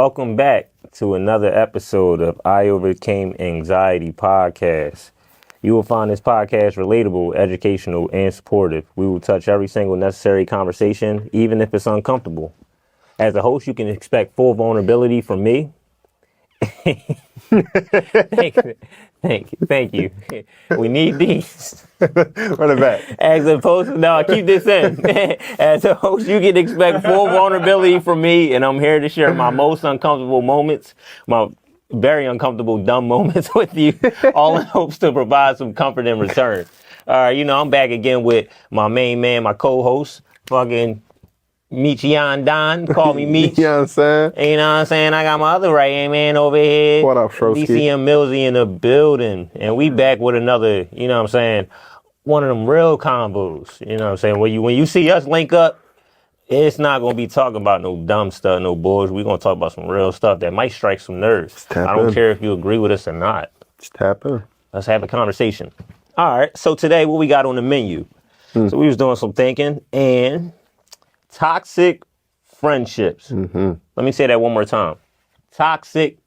Welcome back to another episode of iOvercameAnxiety podcast. You will find this podcast relatable, educational, and supportive. We will touch every single necessary conversation, even if it's uncomfortable. As a host, you can expect full vulnerability from me. Thank you. We need these. Run it back. As a host, no, keep this in. As a host, you can expect full vulnerability from me, and I'm here to share my most uncomfortable moments, my very uncomfortable, dumb moments with you, all in hopes to provide some comfort in return. All right, I'm back again with my main man, my co-host, fucking Meech Yon Don. Call me Meech. You know what I'm saying? You know what I'm saying? I got my other right hand man over here. What up, Frosky? DCM Millsy in the building. And we back with another, you know what I'm saying, one of them real combos. You know what I'm saying? When you see us link up, it's not going to be talking about no dumb stuff, no bullshit. We're going to talk about some real stuff that might strike some nerves. I don't care if you agree with us or not. Just tap in. Let's have a conversation. All right. So today, what we got on the menu? So we was doing some thinking and toxic friendships. Mm-hmm. Let me say that one more time. Toxic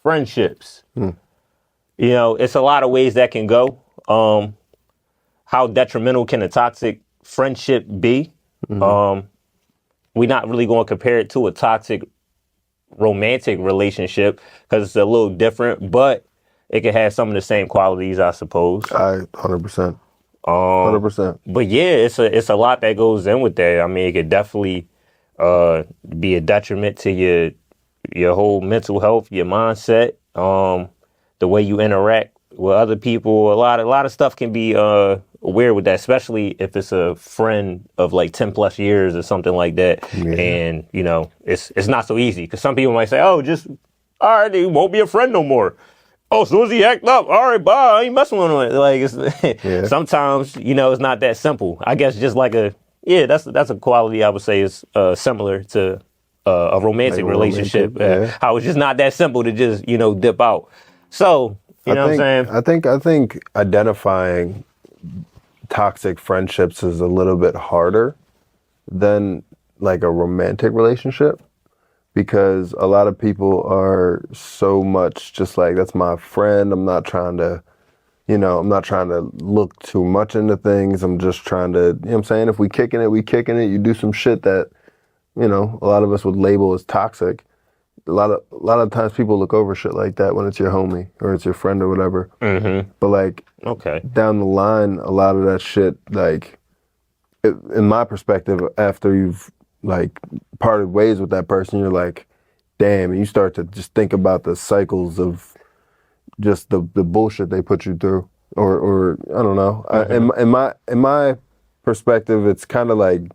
friendships. It's a lot of ways that can go. How detrimental can a toxic friendship be? We're not really going to compare it to a toxic romantic relationship because it's a little different, but it can have some of the same qualities, I suppose. 100%. 100%. But yeah, it's a lot that goes in with that. I mean, it could definitely be a detriment to your whole mental health, your mindset, the way you interact with other people. A lot of stuff can be weird with that, especially if it's a friend of like 10 plus years or something like that. Yeah. And it's not so easy because some people might say, "Oh, just all right, he won't be a friend no more." Oh, as soon as he act up, all right, bye, I ain't messing with him. Like, sometimes, it's not that simple. I guess just like that's a quality I would say is similar to a romantic relationship. How it's just not that simple to just, dip out. So, what I'm saying? I think identifying toxic friendships is a little bit harder than like a romantic relationship. Because a lot of people are so much just like, that's my friend. I'm not trying to look too much into things. I'm just trying to, what I'm saying? If we kicking it, we kicking it. You do some shit that, a lot of us would label as toxic. A lot of times people look over shit like that when it's your homie or it's your friend or whatever. Mm-hmm. But down the line, a lot of that shit, like, in my perspective, after you've like parted ways with that person, you're like, damn, and you start to just think about the cycles of just the bullshit they put you through, or I don't know. Mm-hmm. In my perspective, it's kind of like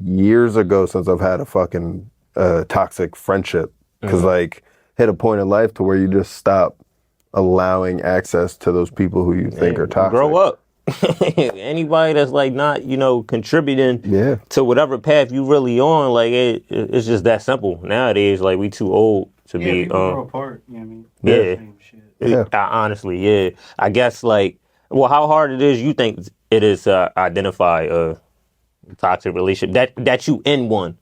years ago since I've had a fucking toxic friendship, because like hit a point in life to where you just stop allowing access to those people who you think are toxic. Grow up. Anybody that's like not, contributing to whatever path you really on, like it's just that simple. Nowadays, like we too old to be. People grow apart. You know what I mean? Same shit. Honestly, I guess how hard it is you think it is to identify a toxic relationship that you in one.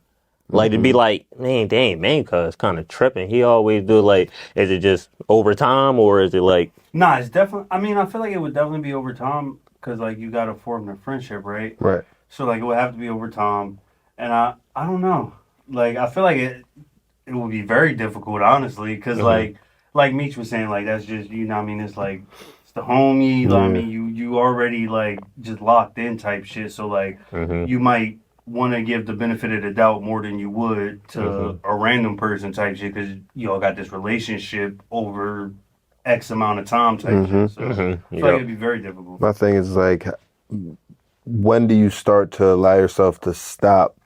Like to be like, man, dang, man, cuz kind of tripping. He always do like, is it just over time or is it like? Nah, it's definitely. I mean, I feel like it would definitely be over time because like you got to form the friendship, right? Right. So like it would have to be over time, and I don't know. Like I feel like it would be very difficult, honestly, because like Meech was saying, like that's just what I mean. It's like it's the homie. Like, I mean, you already like just locked in type shit. So like you might want to give the benefit of the doubt more than you would to a random person type shit because y'all got this relationship over X amount of time type shit. So I feel like it'd be very difficult. My thing is like, when do you start to allow yourself to stop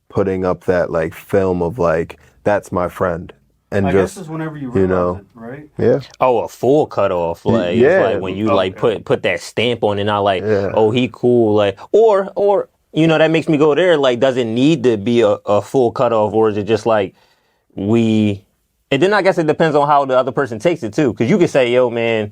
putting up that like film of like, that's my friend? And I guess it's whenever you realize it, right? Yeah. Oh, a full cutoff. Like, it's like when you like put that stamp on it, not like, oh, he cool. Like, or that makes me go there. Like, does it need to be a full cutoff, or is it just like and then I guess it depends on how the other person takes it too. Because you could say, yo, man,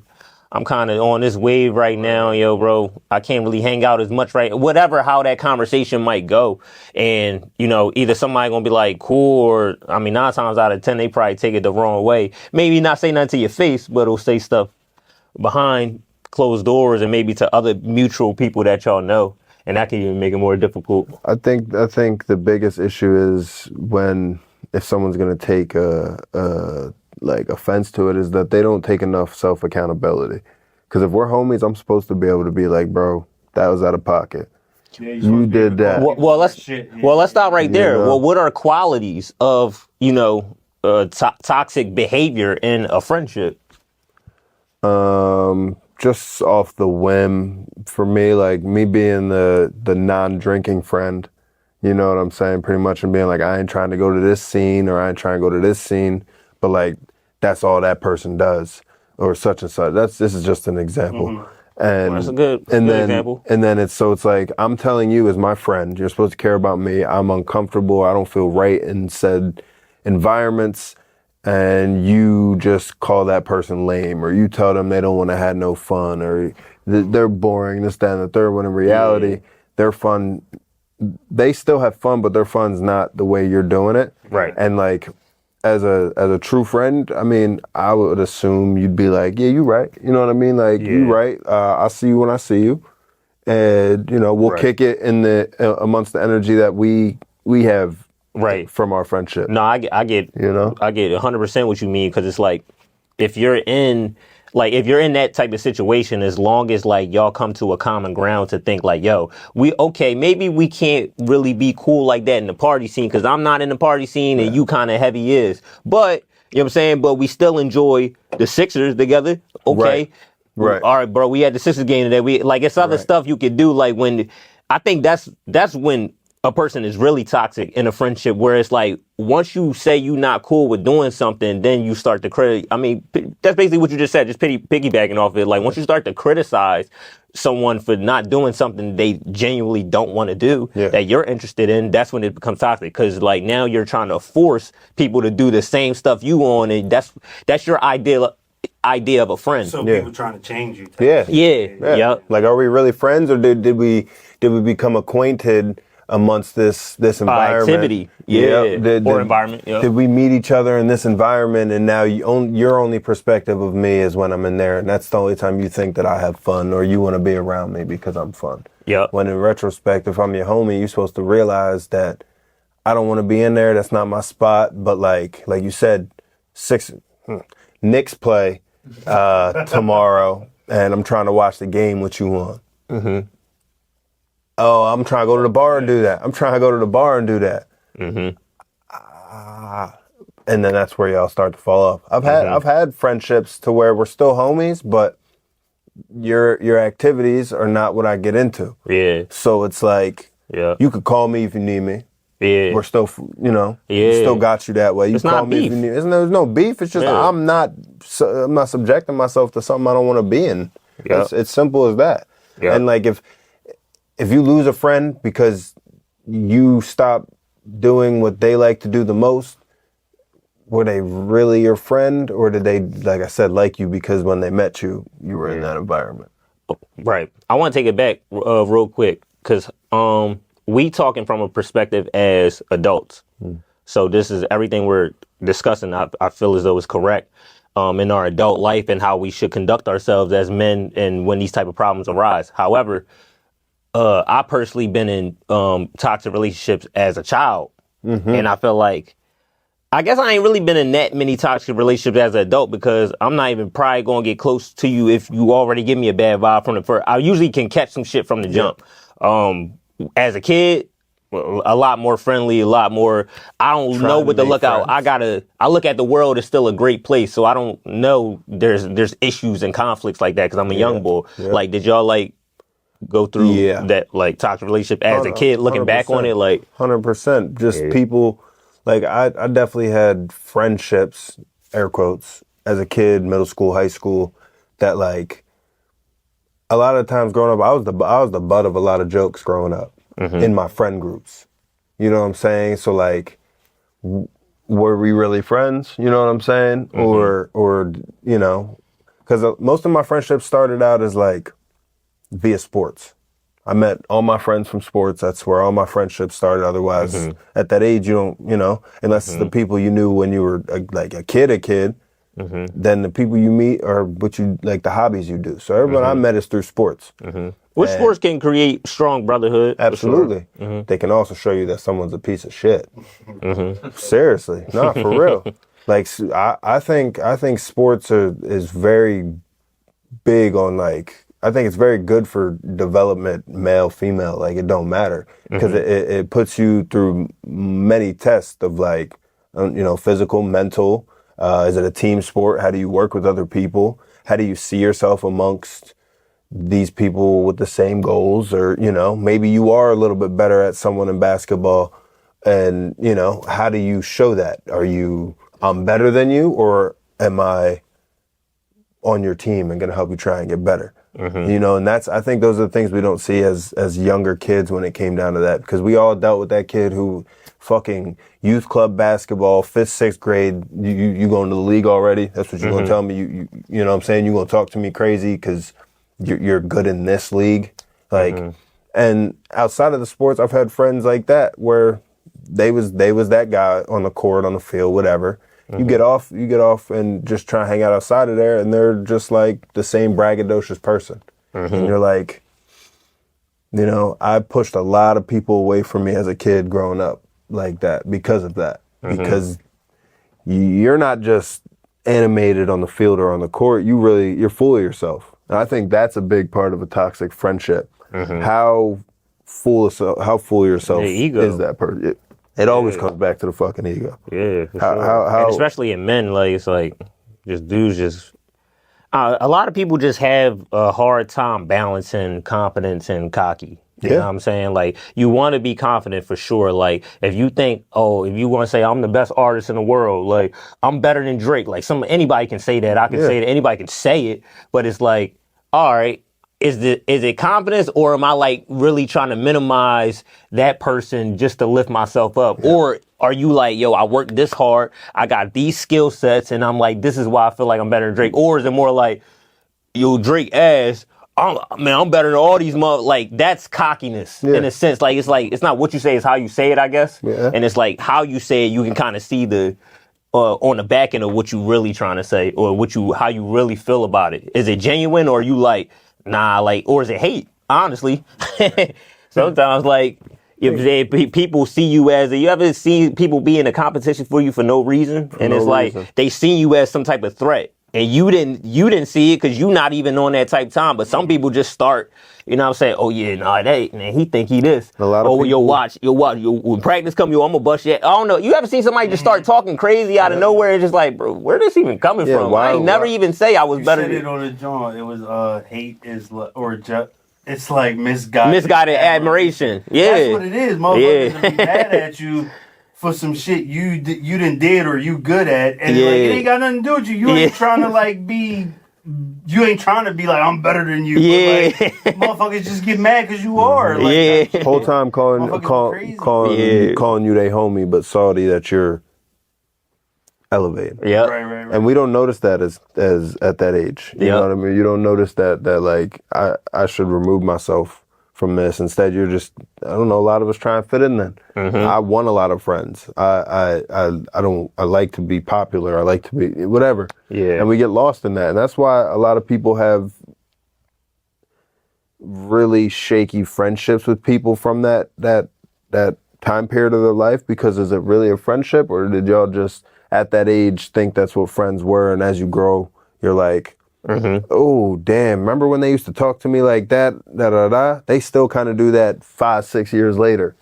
I'm kind of on this wave right now, yo, bro. I can't really hang out as much, right? Whatever, how that conversation might go. And, you know, either somebody gonna be like, cool, or, I mean, 9 times out of 10, they probably take it the wrong way. Maybe not say nothing to your face, but it'll say stuff behind closed doors and maybe to other mutual people that y'all know. And that can even make it more difficult. I think the biggest issue is when, if someone's gonna take like offense to it, is that they don't take enough self accountability. Because if we're homies, I'm supposed to be able to be like, bro, that was out of pocket. Yeah, You did that. Well, let's stop right there. You know? Well, what are qualities of, you know, toxic behavior in a friendship? Just off the whim, for me, like me being the non-drinking friend, you know what I'm saying, pretty much, and being like, I ain't trying to go to this scene, or I ain't trying to go to this scene, but like that's all that person does, or such and such. This is just an example. And That's a good example. And then it's like, I'm telling you as my friend, you're supposed to care about me. I'm uncomfortable. I don't feel right in said environments. And you just call that person lame, or you tell them they don't want to have no fun, or they're boring, this, that, and the third. When in reality, their fun, they still have fun, but their fun's not the way you're doing it. Right. And like, as a true friend, I mean, I would assume you'd be like, yeah, you right. You know what I mean? Like, you right. I'll see you when I see you. And, you know, we'll kick it in the amongst the energy that we have from our friendship. No, I get, you know, I get 100% what you mean, because it's like, if you're in that type of situation, as long as like y'all come to a common ground to think like, yo, maybe we can't really be cool like that in the party scene, because I'm not in the party scene and you kind of heavy is, but you know what I'm saying, but we still enjoy the Sixers together. Okay. Right. All right, bro, we had the Sixers game today. We like, it's other stuff you could do, like when, I think that's when a person is really toxic in a friendship, where it's like, once you say you not cool with doing something, then you start to criticize. I mean, that's basically what you just said, just piggybacking off of it. Like, once you start to criticize someone for not doing something they genuinely don't want to do, that you're interested in, that's when it becomes toxic. Because like, now you're trying to force people to do the same stuff you on, and that's your idea of a friend. So people trying to change you. Yeah. Like, are we really friends, or did we become acquainted amongst this environment, activity, or environment? Did we meet each other in this environment, and now your only perspective of me is when I'm in there, and that's the only time you think that I have fun, or you want to be around me because I'm fun. Yeah. When in retrospect, if I'm your homie, you're supposed to realize that I don't want to be in there. That's not my spot. But like you said, Knicks play tomorrow, and I'm trying to watch the game with you on. Mm-hmm. Oh, I'm trying to go to the bar and do that. Mm-hmm. And then that's where y'all start to fall off. I've had friendships to where we're still homies, but your activities are not what I get into. Yeah. So it's like, you could call me if you need me. Yeah. We're still, still got you that way. You it's call not me beef. if you need. There's no beef. It's just I'm not subjecting myself to something I don't want to be in. It's simple as that. And like, if you lose a friend because you stop doing what they like to do the most, were they really your friend, or did they, like I said, like you because when they met you, you were in that environment? Right. I want to take it back real quick, because we talking from a perspective as adults. So this is everything we're discussing. I feel as though it's correct in our adult life and how we should conduct ourselves as men and when these type of problems arise. However, I personally been in toxic relationships as a child, and I feel like, I guess I ain't really been in that many toxic relationships as an adult, because I'm not even probably going to get close to you if you already give me a bad vibe from the first. I usually can catch some shit from the jump. As a kid, a lot more friendly, a lot more, I don't know what to look out. I look at the world as still a great place, so I don't know there's issues and conflicts like that, because I'm a young boy. Like, did y'all like go through that like toxic relationship as a kid, looking back on it? Like 100%. Just people, like I definitely had friendships, air quotes, as a kid, middle school, high school, that like a lot of times growing up, I was the butt of a lot of jokes growing up in my friend groups. You know what I'm saying? So like, were we really friends? You know what I'm saying? Or because most of my friendships started out as like via sports. I met all my friends from sports. That's where all my friendships started. Otherwise, at that age, you don't, unless it's the people you knew when you were like a kid, then the people you meet are what you like, the hobbies you do. So everyone I met is through sports. Which sports can create strong brotherhood. Absolutely. They can also show you that someone's a piece of shit. Seriously. No, for real. Like, I think sports is very big on like, I think it's very good for development, male, female. Like, it don't matter because it puts you through many tests of like, physical, mental. Is it a team sport? How do you work with other people? How do you see yourself amongst these people with the same goals? Or, maybe you are a little bit better at someone in basketball. And, how do you show that? Are you, I'm better than you, or am I on your team and going to help you try and get better? And I think those are the things we don't see as younger kids when it came down to that, because we all dealt with that kid who fucking youth club basketball, 5th, 6th grade, you going to the league already? That's what you're going to tell me? You know what I'm saying? You're going to talk to me crazy because you're good in this league? Like, and outside of the sports, I've had friends like that where they was that guy on the court, on the field, whatever. You get off and just try to hang out outside of there, and they're just like the same braggadocious person. And you're like, I pushed a lot of people away from me as a kid growing up like that because of that. Because you're not just animated on the field or on the court, you're full of yourself. And I think that's a big part of a toxic friendship. How full of yourself is that person? It always comes back to the fucking ego. Yeah, for sure. And especially in men, like, it's like, just dudes just... a lot of people just have a hard time balancing confidence and cocky. You know what I'm saying? Like, you want to be confident for sure. Like, if you think, if you want to say, I'm the best artist in the world, like, I'm better than Drake. Like, anybody can say that. I can say that. Anybody can say it. But it's like, all right, is it confidence, or am I like really trying to minimize that person just to lift myself up? Or are you like, yo, I worked this hard, I got these skill sets, and I'm like, this is why I feel like I'm better than Drake? Or is it more like, yo, Drake ass, I'm better than all these like, that's cockiness in a sense. Like, it's not what you say, it's how you say it, I guess. And it's like how you say it, you can kind of see the on the back end of what you really trying to say, or how you really feel about it. Is it genuine, or are you like, nah, like, or is it hate? Honestly, sometimes like if people see you as you ever see people be in a competition for you for no reason, and it's like they see you as some type of threat, and you didn't see it because you're not even on that type of time. But some people just start, you know what I'm saying? Oh yeah, nah, man, he think he this. A lot of people, you'll watch. When practice come, I'm gonna bust your. I don't know. You ever seen somebody just start talking crazy out of nowhere? It's just like, bro, where this even coming from? I ain't never even say I was better. You said it on the joint. It was hate is it's like misguided admiration. Yeah, that's what it is. Motherfuckers will be mad at you for some shit you done did or you good at, and like, it ain't got nothing to do with you. You ain't trying to like be. You ain't trying to be like, I'm better than you. Yeah. But, like, motherfuckers just get mad because you are. Like, whole time calling you they homie, but salty that you're elevating. Yeah. Right. And we don't notice that as at that age. You know what I mean? You don't notice that like I should remove myself from this. Instead, you're just, I don't know, a lot of us try and fit in then. I want a lot of friends. I like to be popular. I like to be whatever. Yeah. And we get lost in that. And that's why a lot of people have really shaky friendships with people from that time period of their life, because is it really a friendship, or did y'all just at that age think that's what friends were, and as you grow, you're like, oh, damn, remember when they used to talk to me like that, da-da-da? They still kind of do that 5-6 years later.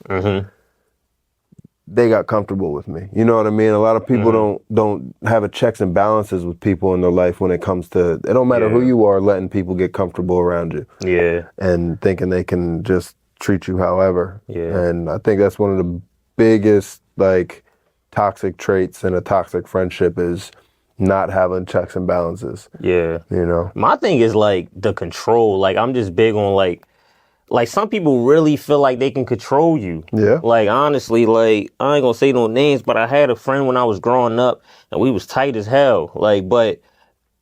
They got comfortable with me. You know what I mean? A lot of people don't have a checks and balances with people in their life when it comes to, it don't matter who you are, letting people get comfortable around you. Yeah. And thinking they can just treat you however. Yeah. And I think that's one of the biggest, like, toxic traits in a toxic friendship is not having checks and balances. Yeah. You know? My thing is like the control. Like, I'm just big on like some people really feel like they can control you. Yeah. Like, honestly, like, I ain't gonna say no names, but I had a friend when I was growing up and we was tight as hell. Like, but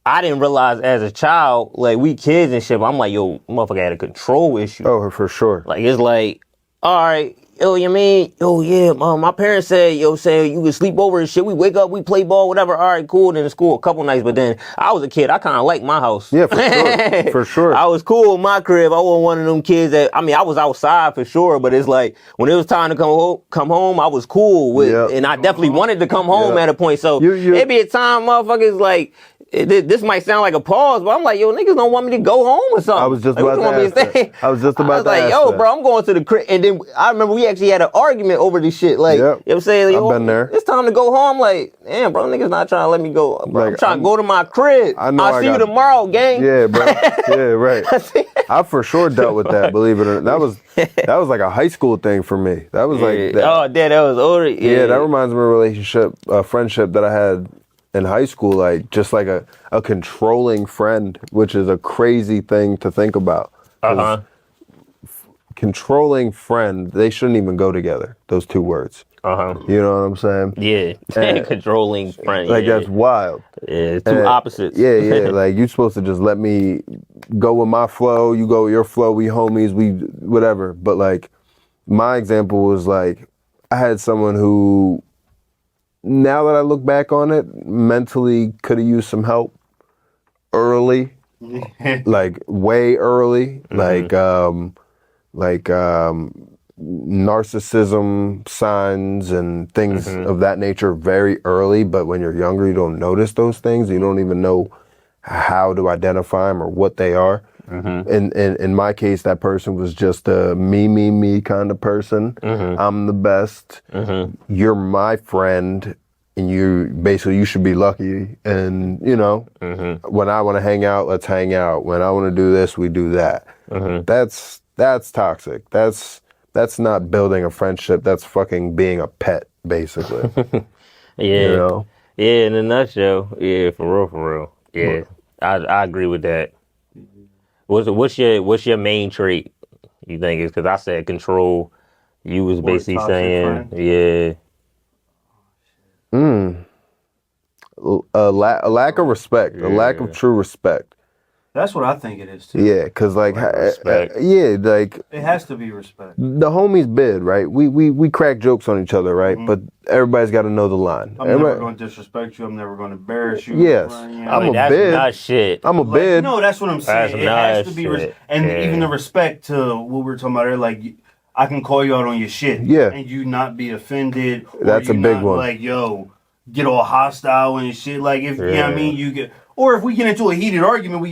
I didn't realize as a child, like we kids and shit, but I'm like, yo, motherfucker had a control issue. Oh, for sure. Like it's like, all right, yo, you mean, yo, yeah, my parents said, yo, say you could sleep over and shit. We wake up, we play ball, whatever. All right, cool. Then in school a couple nights, but then I was a kid. I kind of liked my house. Yeah, for sure. For sure. I was cool in my crib. I wasn't one of them kids that, I mean, I was outside for sure, but it's like when it was time to come home, I was cool with, and I definitely wanted to come home at a point. So it'd be a time, motherfuckers like. This might sound like a pause, but I'm like, yo, niggas don't want me to go home or something. I was just like, about to ask that. I was just about to ask yo, that. bro, I'm going to the crib. And then I remember we actually had an argument over this shit. Like, you know what I'm saying? I've been there. It's time to go home. Like, damn, bro, niggas not trying to let me go. Bro, Like, I'm trying to go to my crib. I'll see you tomorrow, gang. Yeah, bro. Yeah, right. I for sure dealt with that, believe it or not. That was like a high school thing for me. That was like that. Oh, that was older. Yeah, that reminds me of a relationship, a friendship that I had in high school, like just like a controlling friend, which is a crazy thing to think about. Controlling friend, they shouldn't even go together, those two words. You know what I'm saying? Yeah. Controlling friend. Like that's wild. Yeah, two opposites. Yeah. Like you're supposed to just let me go with my flow, you go with your flow, we homies, we whatever. But like my example was like I had someone who, now that I look back on it, mentally could have used some help early, like way early, like narcissism signs and things of that nature very early. But when you're younger, you don't notice those things. You don't even know how to identify them or what they are. In my case, that person was just a me kind of person. I'm the best. You're my friend, and you should be lucky. And you know, when I want to hang out, let's hang out. When I want to do this, we do that. That's toxic. That's not building a friendship. That's fucking being a pet, basically. You know? Yeah. In a nutshell, yeah, for real. Yeah, I agree with that. What's your main trait? You think is because I said control. You was basically saying, a lack of respect, a lack of true respect. That's what I think it is too. Yeah, cause like, respect. Like it has to be respect. The homies bid, right? We crack jokes on each other, right? But everybody's got to know the line. I'm never going to disrespect you. I'm never going to embarrass you. Yes, I'm a bid. Not shit. I'm a bid. No, that's what I'm saying. It has to be, and even the respect to what we were talking about earlier, like I can call you out on your shit, and you not be offended. That's a big one. Like get all hostile and shit. Like if you know what I mean, you get. Or if we get into a heated argument,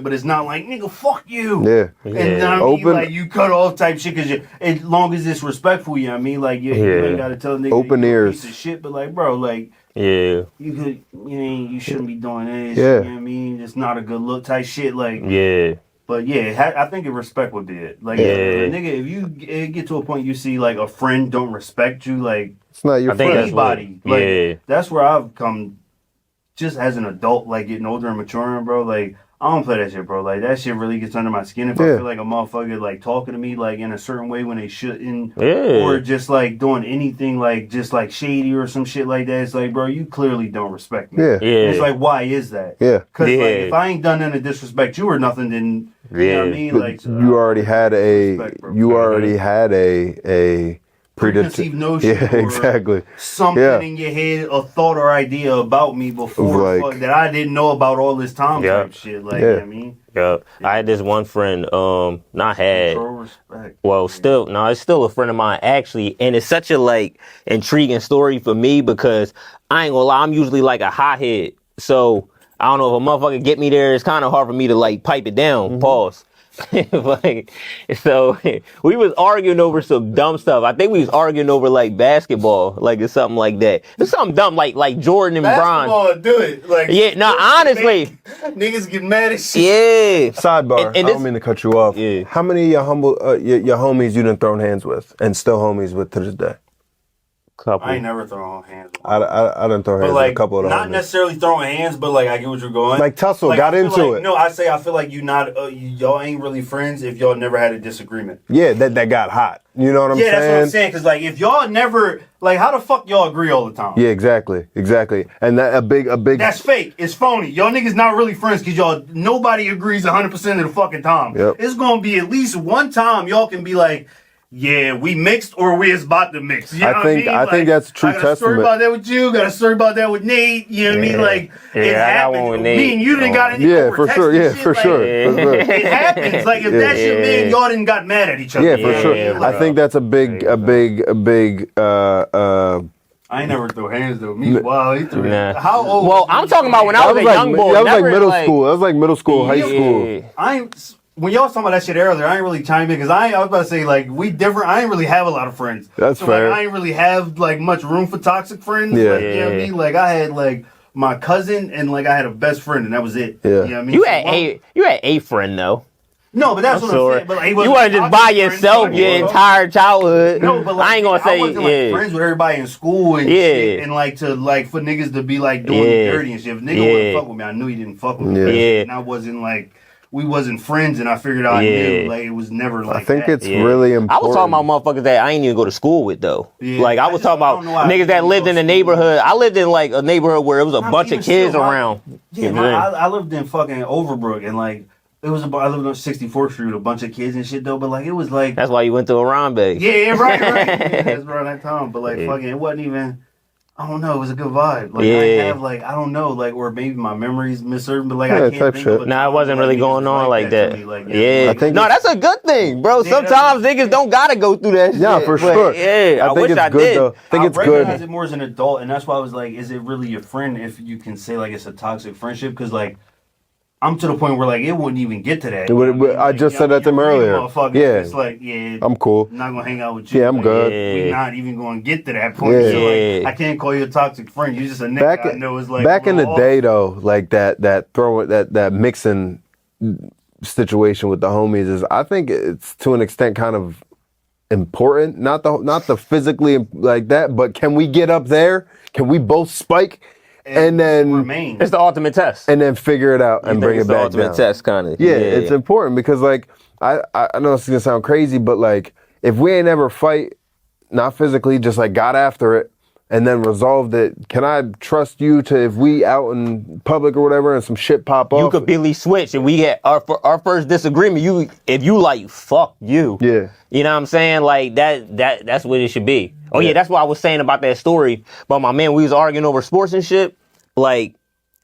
but it's not like, nigga, fuck you. Yeah. And I mean, like, you cut off type shit, because as long as it's respectful, you know what I mean? Like, you ain't got to tell a nigga open ears. Piece of shit, but like, bro, like, you shouldn't be doing this. Yeah. You know what I mean? It's not a good look type shit. Like, but I think respect would be it. Like, nigga, if you get to a point you see, like, a friend don't respect you, like, it's not your friend. Anybody. Like, that's where I've come. Just as an adult, like getting older and maturing, bro, like I don't play that shit, bro. Like that shit really gets under my skin if I feel like a motherfucker like talking to me like in a certain way when they shouldn't, or just like doing anything like just like shady or some shit like that. It's like, bro, you clearly don't respect me. It's like, why is that? Because like if I ain't done nothing to disrespect you or nothing, then you know what I mean. But like you already had a preconceived notion, exactly. Something in your head, a thought or idea about me before like, that I didn't know about all this time type shit. Like, you know what I mean? I had this one friend, not had, respect. Well, still, no, it's still a friend of mine actually, and it's such a like intriguing story for me because I ain't gonna lie, I'm usually like a hothead, so I don't know if a motherfucker get me there, it's kind of hard for me to like pipe it down. Pause. Like, so we was arguing over some dumb stuff. I think we was arguing over like basketball, like or something like that. It's something dumb, like Jordan and basketball, Bron. Do it, like honestly, niggas get mad as shit. Yeah. Sidebar. I don't mean to cut you off. Yeah. How many of your homies you done thrown hands with and still homies with to this day? Couple. I ain't never thrown hands. I didn't throw hands But like, with a couple of the not homies. necessarily throwing hands, but like, I get what you're going. Like tussle, Like, got I feel into like, it. No, I feel like y'all ain't really friends if y'all never had a disagreement. Yeah, that got hot. You know what I'm saying? Yeah, that's what I'm saying. Because like, if y'all never, like, how the fuck y'all agree all the time? Yeah, exactly. And that a big. That's fake. It's phony. Y'all niggas not really friends because nobody agrees 100% of the fucking time. Yep. It's gonna be at least one time y'all can be like, yeah, we mixed or we is about to mix. You know what I mean? I think that's a true I got a story testament. about that with you. Got a story about that with Nate. You know what I mean? Like, it I got happens. one with Me Nate. and you didn't got any Yeah, over for text sure. and Yeah, shit. for Like, sure. It happens. Like, if that's your man, y'all didn't got mad at each other. Yeah, for Yeah, sure. yeah, I think that's a big. I ain't never throw hands though. Me, wow, he threw Nah. How old? Well, I'm talking about when I was a young boy. That was like never, middle school. That was like middle school, high school. Yeah. When y'all was talking about that shit earlier, I ain't really chiming in because I was about to say like we different. I ain't really have a lot of friends. That's so, fair. Like, I ain't really have like much room for toxic friends. Yeah. Like, you know what I mean? Like I had like my cousin and like I had a best friend and that was it. Yeah. You know what I mean? You had a friend though. No, but that's what I'm saying. But like, he You wasn't wasn't just a by toxic friend, yourself so, your you know? entire childhood. No, but like, I ain't gonna say I wasn't like friends with everybody in school and shit, and like to like for niggas to be like doing me dirty and shit. If nigga wouldn't fuck with me, I knew he didn't fuck with me. Yeah. And I wasn't like we wasn't friends, and I figured out I knew like it was never like. I think that. it's really important. I was talking about motherfuckers that I ain't even go to school with though. Yeah, Like I was talking about niggas that lived in the neighborhood. I lived in like a neighborhood where it was a bunch of kids around. Yeah, I lived in fucking Overbrook, and like it was I lived on 64th Street with a bunch of kids and shit though. But like it was like That's why you went to Arambe. yeah, right. Yeah, that's around that time. But like fucking, it wasn't even. I don't know. It was a good vibe. Like I have like I don't know like or maybe my memories misserved, but like I can't think of it. Nah, it wasn't really going on like that. Like, yeah, I think no, that's a good thing, bro. Yeah, sometimes niggas don't gotta go through that shit. Yeah, for but sure. Yeah, I think wish it's I good did. though. I think it's recognize good. it more as an adult, and that's why I was like, is it really your friend if you can say like it's a toxic friendship? Because like I'm to the point where like it wouldn't even get to that. I just said that to him earlier. Yeah, it's like I'm cool. I'm not gonna hang out with you. Yeah, I'm like, good. We're not even gonna get to that point. Yeah. So like, I can't call you a toxic friend. You're just a nigga. I know is like back in the off. day though, like that mixing situation with the homies is, I think it's to an extent kind of important. Not the physically like that, but can we get up there? Can we both spike? And then remain. It's the ultimate test. And then figure it out and bring it back the ultimate down. test, kind of. Yeah, it's important because like I know it's gonna sound crazy, but like if we ain't ever fight, not physically, just like got after it and then resolved it, can I trust you to if we out in public or whatever and some shit pop off? You could completely switch. And we had our first disagreement. If you like fuck you. Yeah. You know what I'm saying? Like that's what it should be. Oh yeah, that's what I was saying about that story. But my man, we was arguing over sports and shit. Like,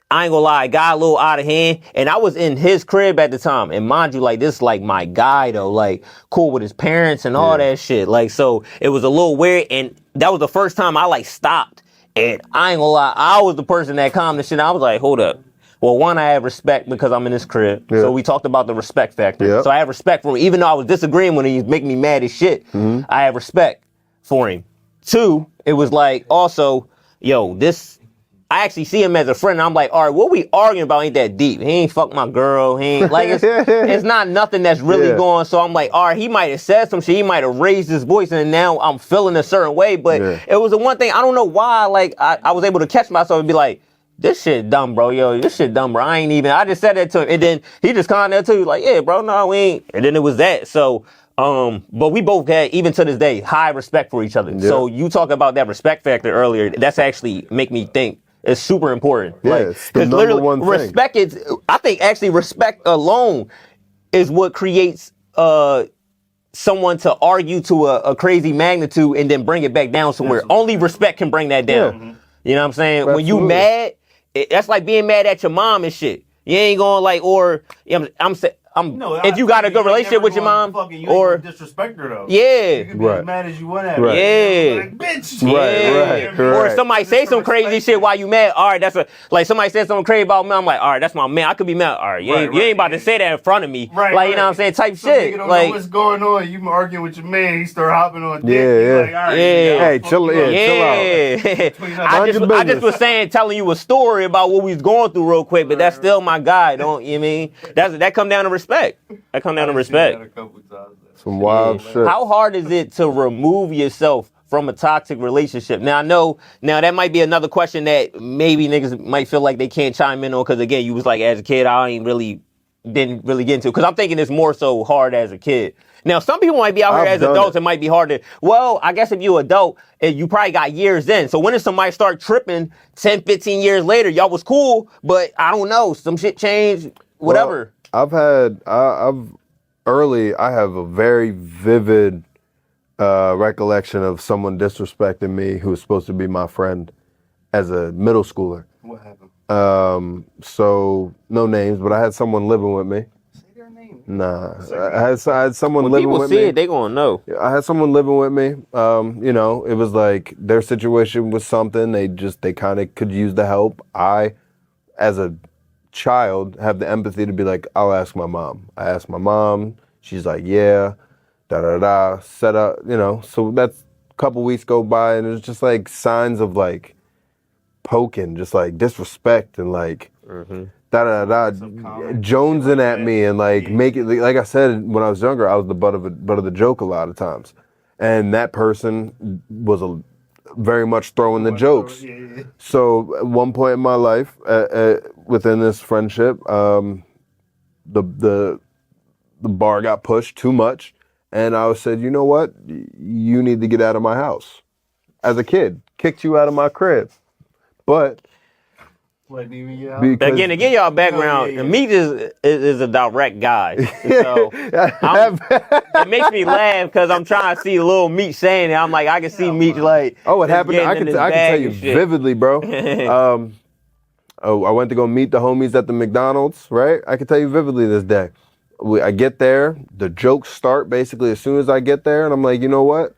I ain't gonna lie, it got a little out of hand. And I was in his crib at the time. And mind you, like, this is like my guy though, like cool with his parents and all that shit. Like, so it was a little weird. And that was the first time I like stopped. And I ain't gonna lie, I was the person that calmed the shit. I was like, hold up. Well, one, I have respect because I'm in his crib. Yeah. So we talked about the respect factor. Yeah. So I have respect for him. Even though I was disagreeing when he was making me mad as shit, I have respect for him. Two, it was like also, yo, I actually see him as a friend. And I'm like, all right, what we arguing about ain't that deep. He ain't fuck my girl. He ain't like it's not nothing that's really going. So I'm like, all right, he might have said some shit. He might have raised his voice, and now I'm feeling a certain way. But it was the one thing I don't know why. Like I was able to catch myself and be like, this shit dumb, bro. Yo, this shit dumb, bro. I just said that to him, and then he just kind of too like, yeah, bro, no, we ain't. And then it was that. So. But we both had, even to this day, high respect for each other. Yeah. So you talk about that respect factor earlier. That's actually make me think it's super important. Yeah, like, it's the number one thing. Respect is, I think actually respect alone is what creates someone to argue to a crazy magnitude and then bring it back down somewhere. Only respect can bring that down. Yeah. You know what I'm saying? Absolutely. When you mad, that's like being mad at your mom and shit. You ain't going like, or I'm saying. If you got a good relationship with your mom, or disrespect her though, you can be as mad as you want at her. Like, bitch, right. Or if somebody say some crazy shit while you mad, all right, like somebody said something crazy about me, I'm like, all right, that's my man. I could be mad. All right, you ain't about to say that in front of me, like you know what I'm saying, type shit. Don't like know what's going on. You arguing with your man, he start hopping on dick. Like, all right, hey, chill out. I just was telling you a story about what we was going through real quick, but that's still my guy. Don't you mean that come down to respect? That come down to respect. Some wild shit. How hard is it to remove yourself from a toxic relationship? Now I know, that might be another question that maybe niggas might feel like they can't chime in on, because again, you was like, as a kid, didn't really get into it, because I'm thinking it's more so hard as a kid. Now, some people might be out here as adults. It might be hard to, well, I guess if you're an adult, you probably got years in. So when does somebody start tripping 10, 15 years later? Y'all was cool, but I don't know. Some shit changed, whatever. Well, I have a very vivid recollection of someone disrespecting me who was supposed to be my friend as a middle schooler. What happened? So, no names, but I had someone living with me. Nah, I had someone living with me. When people see it, they gonna know. I had someone living with me. You know, it was like their situation was something. They kind of could use the help. I, as a child, have the empathy to be like, I'll ask my mom. I asked my mom. She's like, yeah, set up, you know. So that's a couple weeks go by, and it was just like signs of like poking, just like disrespect and like. Mm-hmm. Jonesing at me and like make it, like I said, when I was younger, I was the butt of the joke a lot of times, and that person was very much throwing the jokes. So at one point in my life, within this friendship, the bar got pushed too much, and I said, you know what, you need to get out of my house. As a kid, kicked you out of my crib, but. Again, to give y'all background, Meat is a direct guy. So it makes me laugh because I'm trying to see little Meat saying it. I'm like, I can see Meat like. Oh, it happened. I can tell you vividly, bro. I went to go meet the homies at the McDonald's, right? I can tell you vividly this day. I get there, the jokes start basically as soon as I get there, and I'm like, you know what?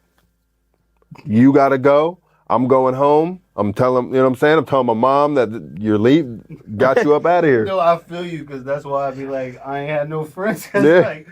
You gotta go. I'm going home. I'm telling, you know what I'm saying? I'm telling my mom that you're got you up out of here. No, I feel you, because that's why I be like, I ain't had no friends. Like,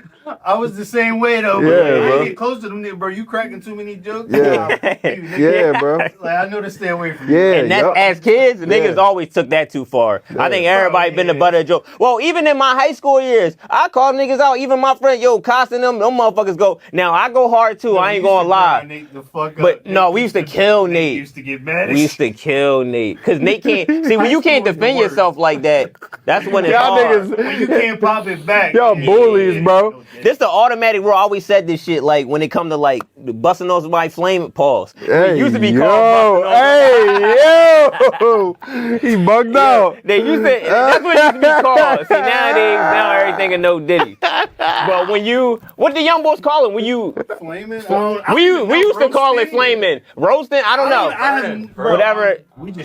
I was the same way, though. Yeah, like, bro. I get close to them, bro. You cracking too many jokes? Yeah. Yeah, bro. Like, I know to stay away from you. Yeah, and that, as kids, niggas always took that too far. Yeah. I think everybody been the butt of a joke. Well, even in my high school years, I called niggas out. Even my friend, Costin, them motherfuckers go. Now, I go hard, too. I ain't gonna lie. Nate the fuck but, up. no, we used to kill Nate. Used to get mad. We used to kill Nate. Because Nate can't... See, when you can't defend yourself like that, that's when it's hard. When you can't pop it back. Y'all bullies, bro. This the automatic rule. I always said this shit, like, when it come to, like, busting those my flame pause. Hey, it used to be called he bugged out. They used to... That's what it used to be called. See, now everything a no Diddy. But when you... What the young boys call it? When you... Flaming? We used to call it flaming. Roasting? I don't know. Whatever.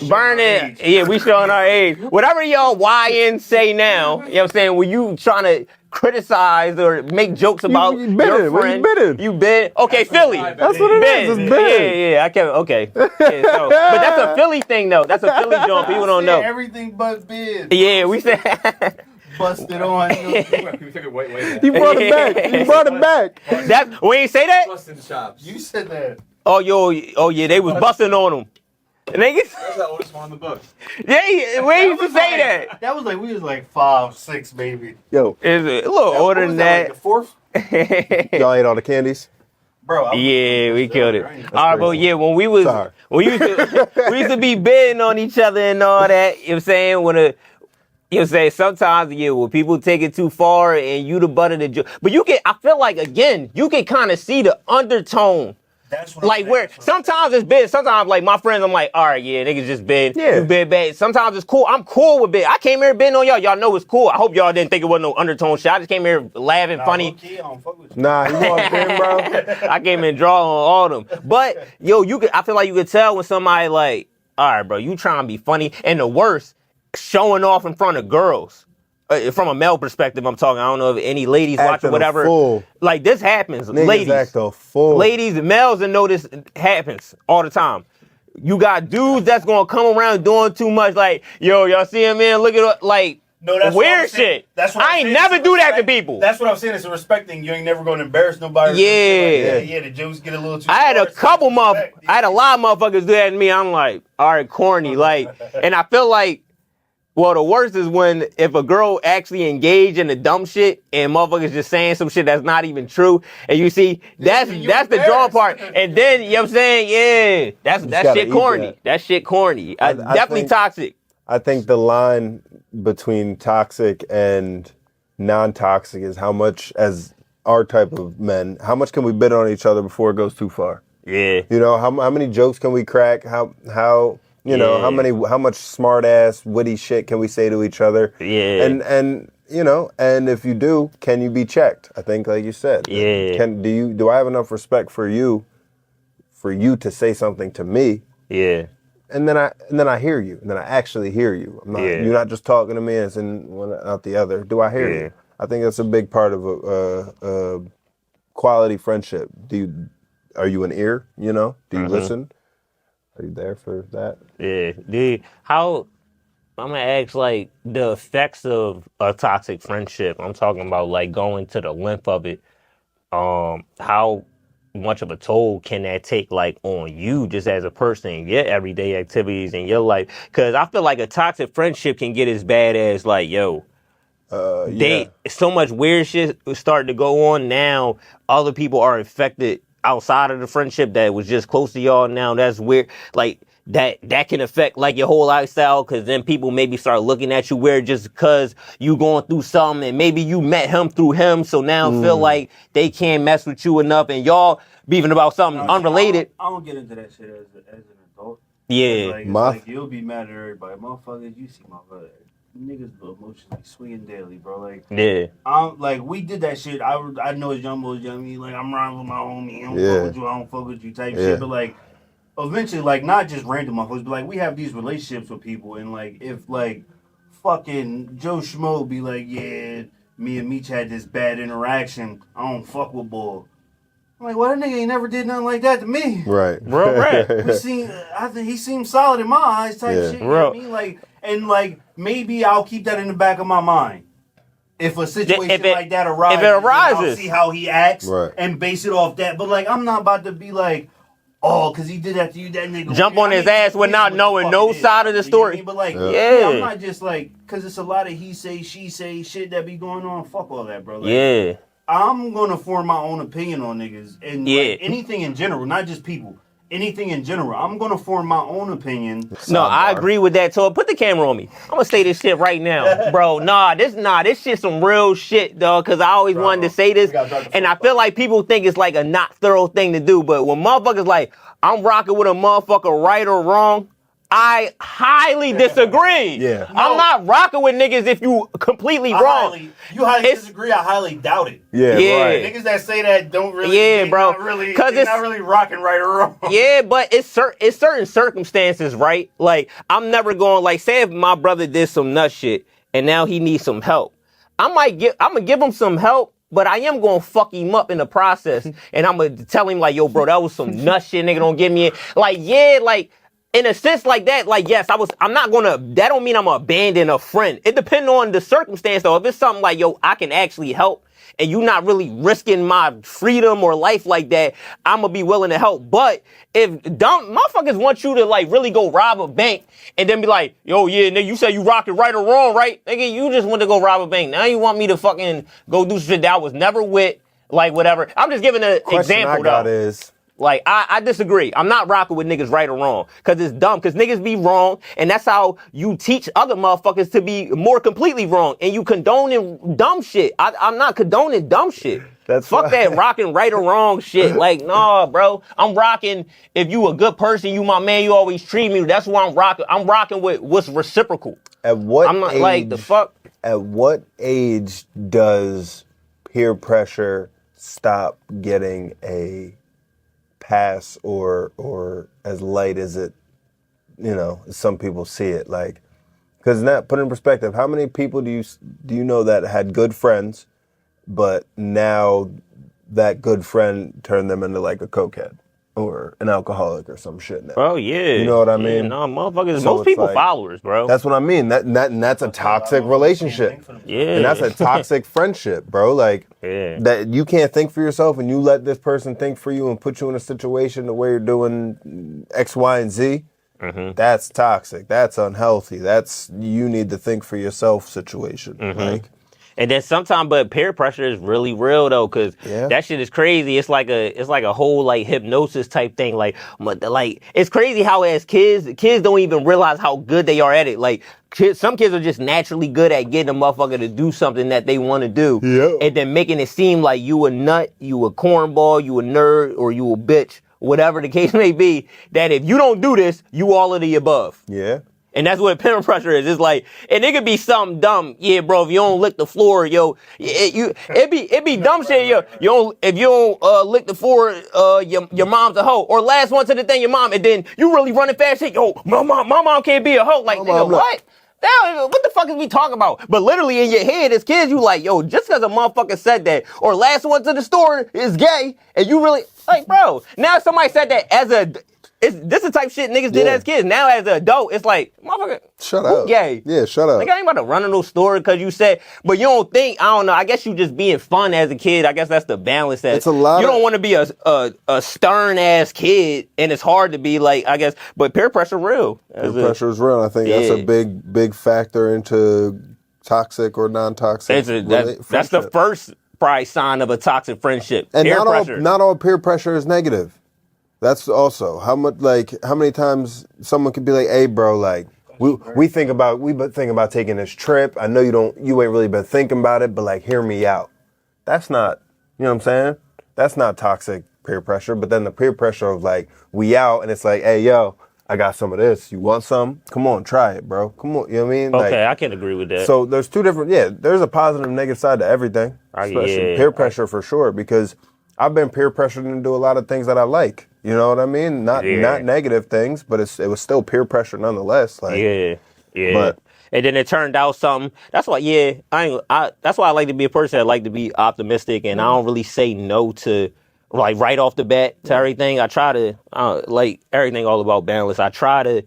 Burning. Yeah, we showing our age. Whatever y'all YN say now, you know what I'm saying? When you trying to criticize or make jokes about your friend. You been? Okay, Philly. That's what it is. It's been. Yeah, I can't. Okay. Yeah, so, but that's a Philly thing, though. That's a Philly joke. People don't know. Everything but bid. Yeah, we said. Busted on. He brought it back. That we ain't say that. Busting chops. You said that. Oh yeah, they was busting on them. Niggas. That's the oldest one in the book. Yeah, we used to say that. That was like, we was like 5, 6, maybe. Yo. It's a little older than that. Like the fourth? Y'all ate all the candies? Bro. Yeah, we killed it. All right, but yeah, when we used to be bidding on each other and all that, you know what I'm saying? You know what I'm saying? Sometimes, when people take it too far and you the butt of the joke. But I feel like, again, you can kind of see the undertone. That's what like where sometimes it's bid, sometimes like my friends, I'm like, all right, yeah, niggas just bid, you bid bad. Sometimes it's cool. I'm cool with bid. I came here bidding on y'all. Y'all know it's cool. I hope y'all didn't think it wasn't no undertone shit. I just came here laughing, funny. I don't fuck with you. Nah, you walked in, bro. I came in draw on all them. But I feel like you could tell when somebody like, all right, bro, you trying to be funny, and the worst, showing off in front of girls. From a male perspective, I'm talking. I don't know if any ladies watching whatever. Fool. Like this happens. Niggas ladies, act a fool. Ladies, males, and know this happens all the time. You got dudes that's gonna come around doing too much. Like, y'all see him, man? Look at like weird shit. That's what I ain't never do that to people. That's what I'm saying. It's a respecting. You ain't never gonna embarrass nobody. Yeah. The jokes get a little too. I had a lot of motherfuckers do that to me. I'm like, all right, corny. Like, and I feel like. Well, the worst is when if a girl actually engage in the dumb shit and motherfuckers just saying some shit that's not even true, and you see that's the drawing part, and then you know what I'm saying, yeah, that shit corny. That shit corny. Definitely toxic. I think the line between toxic and non-toxic is how much, as our type of men, how much can we bid on each other before it goes too far? Yeah. You know, how many jokes can we crack? How you know, how much smart ass witty shit can we say to each other? Yeah. And you know, and if you do, can you be checked? I think, like you said, yeah. Do I have enough respect for you to say something to me? Yeah. And then I hear you, and then I actually hear you. You're not just talking to me and it's in one out the other. Do I hear you? I think that's a big part of a quality friendship. Are you an ear? You know, do you listen? Are you there for that? Yeah. How I'm gonna ask, like, the effects of a toxic friendship. I'm talking about like going to the length of it. How much of a toll can that take, like, on you just as a person in your everyday activities in your life? Because I feel like a toxic friendship can get as bad as, like, yo, so much weird shit starting to go on now. Other people are infected outside of the friendship that was just close to y'all. Now that's weird. Like, that can affect, like, your whole lifestyle, because then people maybe start looking at you weird just because you going through something, and maybe you met him through him, so now feel like they can't mess with you enough, and y'all beefing about something unrelated. I don't get into that shit as an adult. Yeah. Like you'll be mad at everybody. Motherfuckers, you see my brother. Niggas emotionally swinging daily, bro. Like, yeah. Like, we did that shit. I know it's young boys, young me. Like, I'm riding with my homie. I don't fuck with you. I don't fuck with you type shit. But, like, eventually, like, not just random motherfuckers, but, like, we have these relationships with people. And, like, if, like, fucking Joe Schmo be like, yeah, me and Meech had this bad interaction. I don't fuck with Bull. I'm like, well, that nigga ain't never did nothing like that to me. Right. Real right. I think he seems solid in my eyes type shit. You know what I mean? Like, and, like, maybe I'll keep that in the back of my mind. If a situation like that arises, I'll see how he acts and base it off that. But, like, I'm not about to be like, oh, because he did that to you, that nigga. Jump on his ass without knowing no side of the story. You know what I mean? But, like, I'm not just, like, because it's a lot of he say, she say shit that be going on. Fuck all that, bro. Like, I'm going to form my own opinion on niggas. And like, anything in general, not just people. Anything in general. I'm going to form my own opinion. No, I agree with that. So put the camera on me. I'm going to say this shit right now. Bro, this shit some real shit, dog, because I always wanted to say this. And I feel like people think it's like a not thorough thing to do. But when motherfuckers like, I'm rocking with a motherfucker right or wrong, I highly disagree. I'm not rocking with niggas if you completely wrong. You highly disagree. I highly doubt it. Right. Niggas that say that don't really. Bro. Because it's not really rocking right or wrong. Yeah, but it's certain circumstances, right? Like, I'm never going, like, say if my brother did some nut shit and now he needs some help. I'm gonna give him some help, but I am gonna fuck him up in the process. And I'm gonna tell him, like, yo, bro, that was some nut shit, nigga, don't get me in. Like, yeah, like, in a sense like that, like, yes, I'm not gonna, that don't mean I'm gonna abandon a friend. It depends on the circumstance, though. If it's something like, yo, I can actually help, and you not really risking my freedom or life like that, I'm gonna be willing to help. But if dumb motherfuckers want you to, like, really go rob a bank and then be like, yo, yeah, nigga, you say you rocking right or wrong, right? Nigga, you just want to go rob a bank. Now you want me to fucking go do shit that I was never with, like, whatever. I'm just giving an example, though. Like, I disagree. I'm not rocking with niggas right or wrong. Because it's dumb. Because niggas be wrong. And that's how you teach other motherfuckers to be more completely wrong. And you condoning dumb shit. I'm not condoning dumb shit. Fuck that rocking right or wrong shit. Like, nah, bro. I'm rocking, if you a good person, you my man, you always treat me. That's why I'm rocking. I'm rocking with what's reciprocal. I'm not age, like, the fuck. At what age does peer pressure stop getting a pass or as light as it, you know, some people see it? Like, because now, put in perspective, how many people do you know that had good friends, but now that good friend turned them into, like, a cokehead or an alcoholic or some shit now? Oh yeah, you know what I mean? No, motherfuckers, so most people like, followers, bro. That's what I mean. That's a toxic relationship. And that's a toxic friendship, bro. Like, that you can't think for yourself and you let this person think for you and put you in a situation where you're doing X, Y, and Z. That's toxic. That's unhealthy. That's you need to think for yourself situation. Like, and then sometimes, but peer pressure is really real though, because that shit is crazy. It's like a whole like hypnosis type thing. Like it's crazy how as kids don't even realize how good they are at it. Like some kids are just naturally good at getting a motherfucker to do something that they want to do, and then making it seem like you a nut, you a cornball, you a nerd, or you a bitch, whatever the case may be. That if you don't do this, you all of the above. Yeah. And that's what peer pressure is. It's like, and it could be something dumb. Yeah, bro, if you don't lick the floor, yo, it be dumb shit, yo. If you don't lick the floor, your mom's a hoe. Or last one to the thing, your mom, and then you really running fast, shit, yo, my mom can't be a hoe. Like, nigga, what? What the fuck is we talking about? But literally in your head as kids, you like, yo, just because a motherfucker said that, or last one to the store is gay, and you really, like, bro, now somebody said that as a, this is the type shit niggas did as kids. Now as an adult, it's like, motherfucker, shut up. Gay? Yeah, shut up. Like, I ain't about to run in no store because you said, but you don't think, I don't know, I guess you just being fun as a kid. I guess that's the balance. That it's a lot. You don't want to be a stern ass kid, and it's hard to be like, I guess, but peer pressure real. Peer pressure is real. I think that's a big factor into toxic or non-toxic. That's the first probably sign of a toxic friendship. And peer pressure. Not all peer pressure is negative. That's also how many times someone could be like, "Hey, bro, like we think about taking this trip. I know you ain't really been thinking about it, but like, hear me out." That's not, you know what I'm saying? That's not toxic peer pressure. But then the peer pressure of like, we out, and it's like, "Hey, yo, I got some of this. You want some? Come on, try it, bro. Come on." You know what I mean? Okay, like, I can agree with that. So there's two different. Yeah, there's a positive and negative side to everything, especially peer pressure for sure. Because I've been peer pressured into do a lot of things that I like. You know what I mean? Not negative things, but it was still peer pressure nonetheless. Like, yeah. But, and then it turned out something. That's why, that's why I like to be a person that like to be optimistic, and I don't really say no to, like, right off the bat to everything. I try to, like, everything all about balance. I try to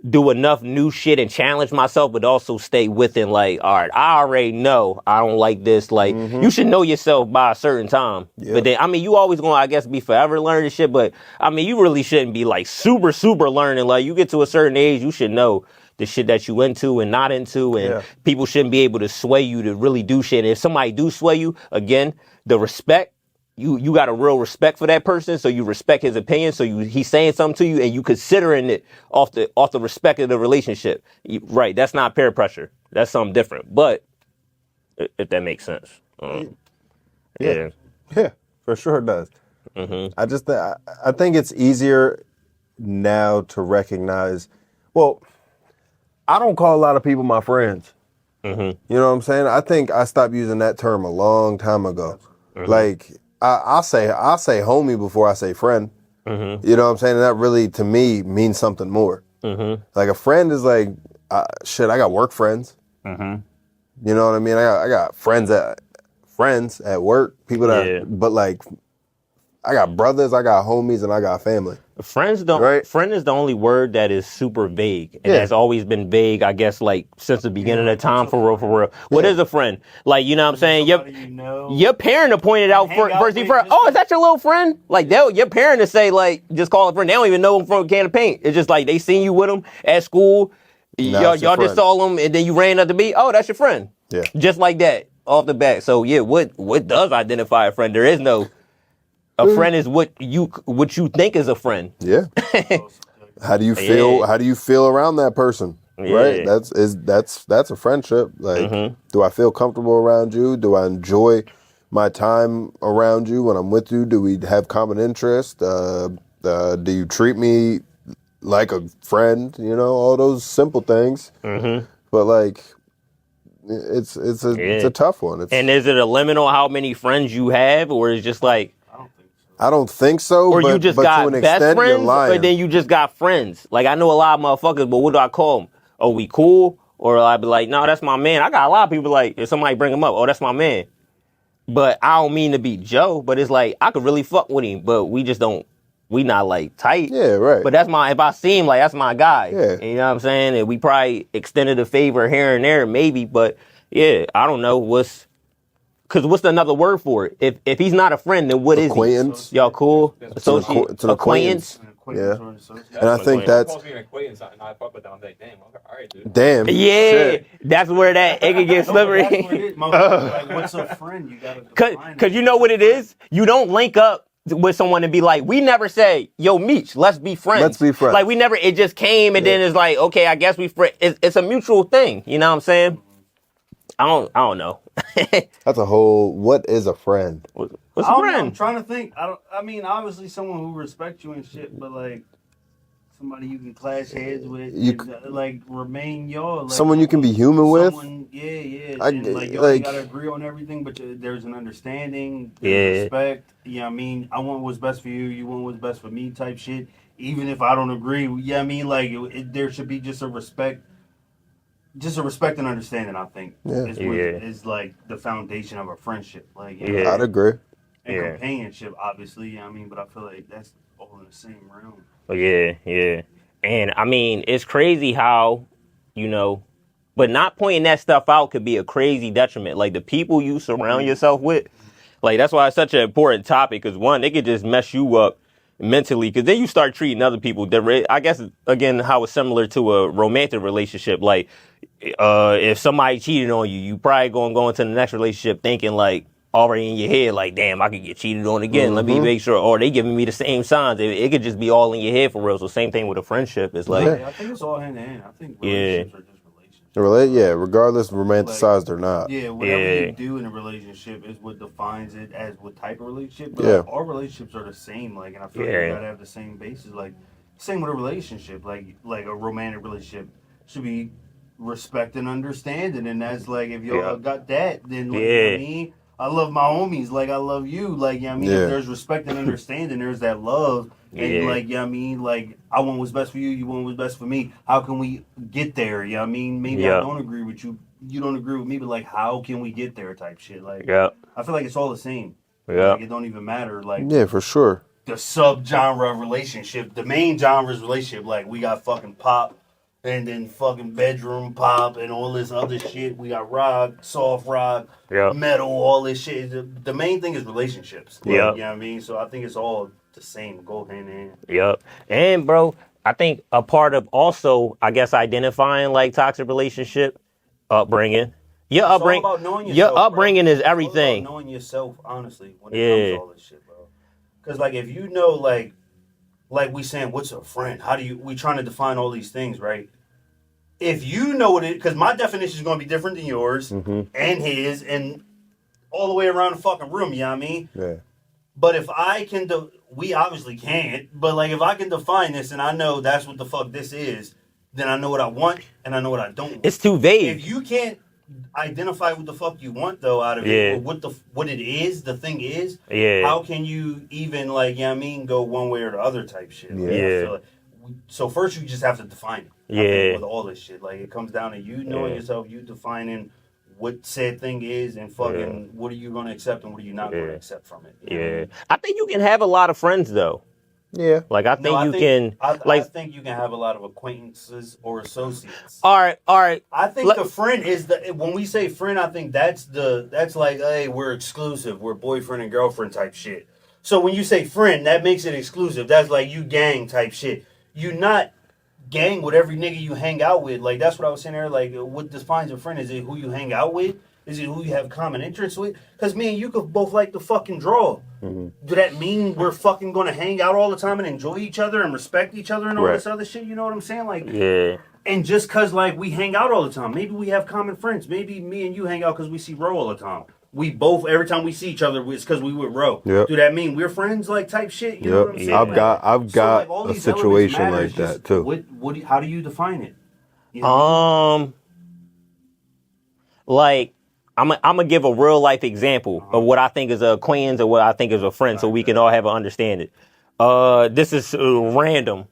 do enough new shit and challenge myself, but also stay within, like, all right, I already know I don't like this. Like, you should know yourself by a certain time. Yep. But then, I mean, you always gonna, I guess, be forever learning shit, but, I mean, you really shouldn't be, like, super learning. Like, you get to a certain age, you should know the shit that you into and not into, and people shouldn't be able to sway you to really do shit. And if somebody do sway you, again, the respect, you got a real respect for that person, so you respect his opinion, so he's saying something to you, and you considering it off the respect of the relationship. Right, that's not peer pressure. That's something different. But if that makes sense. Yeah, for sure it does. I think it's easier now to recognize, well, I don't call a lot of people my friends. You know what I'm saying? I think I stopped using that term a long time ago. Like, I'll say homie before I say friend. You know what I'm saying? And that really, to me, means something more. Like, a friend is like, shit, I got work friends. You know what I mean? I got friends at work, people that, but like, I got brothers, I got homies, and I got family. Friend is the only word that is super vague, and has always been vague, I guess, like, since the beginning of time, for real. What is a friend? Like, you know what I'm saying? Your parent will point it out first. Oh, is that your little friend? Like, your parent will say, like, just call a friend. They don't even know him from a can of paint. It's just like they seen you with them at school. Y'all just saw them, and then you ran up to me. Oh, that's your friend. Yeah. Just like that, off the bat. So, yeah, what does identify a friend? There is no... A friend is what you think is a friend. Yeah. How do you feel? How do you feel around that person? Right. That's a friendship. Like, do I feel comfortable around you? Do I enjoy my time around you when I'm with you? Do we have common interest? Do you treat me like a friend? You know, all those simple things. But like, it's a tough one. And is it a limit on how many friends you have, or is it just like? I don't think so. Or you just got best friends, or then you just got friends. Like, I know a lot of motherfuckers, but what do I call them? Oh, we cool? Or I'd be like, no, that's my man. I got a lot of people like, if somebody bring him up, oh, that's my man. But I don't mean to be Joe, but it's like, I could really fuck with him, but we not like tight. Yeah, right. But if I see him, like, that's my guy. Yeah. You know what I'm saying? And we probably extended a favor here and there, maybe, but yeah, I don't know Because what's another word for it? If he's not a friend, then what is he? Acquaintance. Y'all cool? Associate? It's an acquaintance. acquaintance Yeah. or an associate. And I think that's supposed to be an acquaintance, and I fuck with them. I'm like, damn, okay, all right, dude. damn. Yeah, Shit. that's where that it can get No, but that's what it slippery. is. Like, what's a friend? You gotta define Cause you know what it is? You don't link up with someone and be like, we never say, yo, Meech, let's be friends. Let's be friends. Like we never, it just came and then it's like, okay, I guess we friends. It's a mutual thing. You know what I'm saying? I don't know. That's a whole. What is a friend? What's I a don't know, I'm friend? trying to think. I mean, obviously, someone who respects you and shit, but like somebody you can clash heads with, and, like remain y'all. Like, Someone you can be human with. Yeah. I- And, like y'all ain't gotta agree on everything, but there's an understanding, there's respect. Yeah, I mean, I want what's best for you. You want what's best for me, type shit. Even if I don't agree, yeah, I mean, like there should be just a respect. Just a respect and understanding, I think, is like the foundation of a friendship. Like, you know, I'd agree. and companionship, obviously. I mean, but I feel like that's all in the same realm. Yeah. And I mean, it's crazy how, but not pointing that stuff out could be a crazy detriment. Like the people you surround yourself with, like that's why it's such an important topic. Because one, they could just mess you up mentally. Because then you start treating other people different. I guess again, how it's similar to a romantic relationship. Like if somebody cheated on you, you probably gonna go into the next relationship thinking like already in your head, like, damn, I could get cheated on again. Let me make sure. Or they giving me the same signs. It could just be all in your head for real. So same thing with a friendship. It's like, I think it's all hand in hand. I think relationships are just relationships. Yeah, regardless romanticized or not. Yeah, whatever you do in a relationship is what defines it as what type of relationship. But like, all relationships are the same. Like, and I feel like you gotta have the same basis. Like, same with a relationship. Like a romantic relationship should be respect and understanding. And that's like, if y'all got that, then like, you know what I mean? I love my homies like I love you. Like, you know what I mean? If there's respect and understanding, there's that love. And like, you know what I mean? Like, I want what's best for you, you want what's best for me. How can we get there? You know what I mean? Maybe I don't agree with you. You don't agree with me, but like, how can we get there type shit? Like, I feel like it's all the same. Like, it don't even matter. Like, yeah, for sure. The sub-genre of relationship, the main genre is relationship. Like, we got fucking pop, and then fucking bedroom pop, and all this other shit. We got rock, soft rock, metal, all this shit. The main thing is relationships. Like, you know what I mean? So I think it's all the same. Go hand in hand. Yep. And, bro, I think a part of also, I guess, identifying, like, toxic relationship, upbringing. Your upbringing, all about knowing yourself, your upbringing is everything. It's all about knowing yourself, honestly, when it comes to all this shit, bro. Because, like, if you know, like we saying, what's a friend? We trying to define all these things, right? If you know what it, because my definition is going to be different than yours and his and all the way around the fucking room, you know what I mean? Yeah. But if I can, we obviously can't, but like if I can define this and I know that's what the fuck this is, then I know what I want and I know what I don't want. It's too vague. If you can't identify what the fuck you want though out of it, or what it is, the thing is, how can you even like, you know what I mean, go one way or the other type shit? Like, I feel like, so first you just have to define it. I think with all this shit, like it comes down to you knowing yourself, you defining what said thing is, and fucking what are you going to accept and what are you not going to accept from it. You know what I mean? I think you can have a lot of friends though. Yeah. Like I think I think you can have a lot of acquaintances or associates. All right. I think the friend is when we say friend, I think that's like, hey, we're exclusive, we're boyfriend and girlfriend type shit. So when you say friend, that makes it exclusive. That's like you gang type shit. You not gang with every nigga you hang out with. Like that's what I was saying there. Like what defines a friend? Is it who you hang out with? Is it who you have common interests with? Because me and you could both like to fucking draw. Do that mean we're fucking going to hang out all the time and enjoy each other and respect each other and all this other shit? You know what I'm saying? Like, and just because, like, we hang out all the time. Maybe we have common friends. Maybe me and you hang out because we see Ro all the time. We both, every time we see each other, it's because we with Ro. Yep. Do that mean we're friends, like, type shit? You know what I'm saying? I've got a situation like that, too. How do you define it? You know? Like, I'm gonna give a real life example of what I think is a acquaintance or what I think is a friend, so we can all have an understanding. This is random.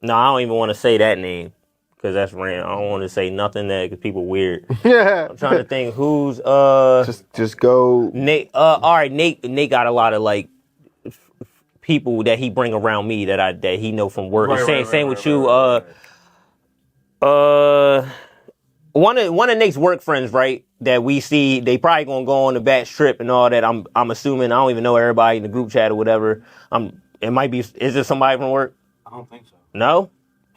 No, I don't even want to say that name because that's random. I don't want to say nothing that because people weird. I'm trying to think who's just go Nate. All right, Nate got a lot of like people that he bring around me that he know from work. Same with you. One of Nate's work friends, right? That we see, they probably gonna go on the back trip and all that. I'm assuming I don't even know everybody in the group chat or whatever. It might be. Is it somebody from work? I don't think so. No?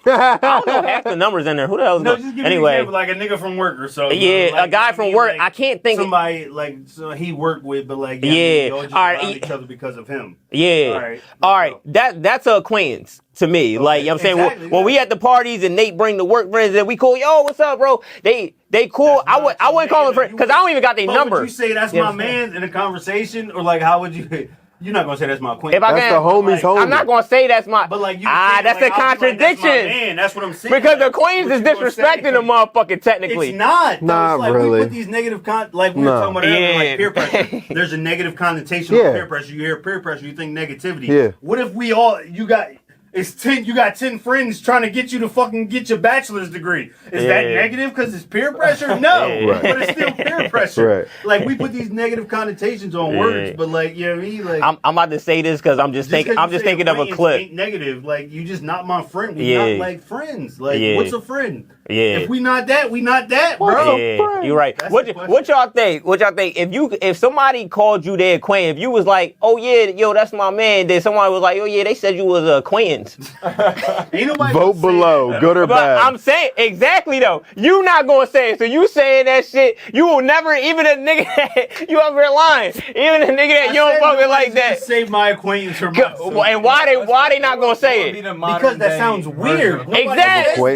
I don't know half the numbers in there. Who the hell is No, going? just give Anyway, me an example, like a nigga from work or so. yeah, like, a guy from work. Like, I can't think. Somebody like so he worked with, but like Yeah. y'all just All right, around each other because of him. Yeah. All right. That's a acquaintance to me. Okay, Like, you know what I'm saying? exactly, When we at the parties and Nate bring the work friends and we cool, yo, what's up, bro? They cool. I wouldn't call them friends because I don't even got their number. Would you say that's my man in a conversation, or like how would you? You're not gonna say that's my acquaintance. If I That's can, the homie's homie. I'm not gonna say that's my. But like you, that's a contradiction. Man, that's what I'm saying. Because the like, acquaintance what is you gonna disrespecting say? the motherfucker technically. It's not. Not It's like really. We put these negative like we were talking about earlier, like peer pressure. There's a negative connotation Yeah. of peer pressure. You hear peer pressure, you think negativity. Yeah. What if you got 10 friends trying to get you to fucking get your bachelor's degree? Is that negative because it's peer pressure? No. Yeah. But it's still peer pressure. Right. Like we put these negative connotations on words, but like you know what I mean? Like I'm about to say this because I'm just thinking of a clip. Ain't negative. Like you just not my friend. We not like friends. Like what's a friend? Yeah. If we not that, we not that, bro. Yeah, you're right. That's What the what y'all think? What y'all think? If somebody called you their acquaintance, if you was like, oh yeah, yo, that's my man, then somebody was like, oh yeah, they said you was an acquaintance. Ain't nobody Vote below, good or But bad. I'm saying exactly though. You not gonna say it. So you saying that shit, you will never, even a nigga that you over here lying. Even a nigga that you don't fucking like that. Save my acquaintance or my And why they not gonna say it? because that sounds weird. Exactly.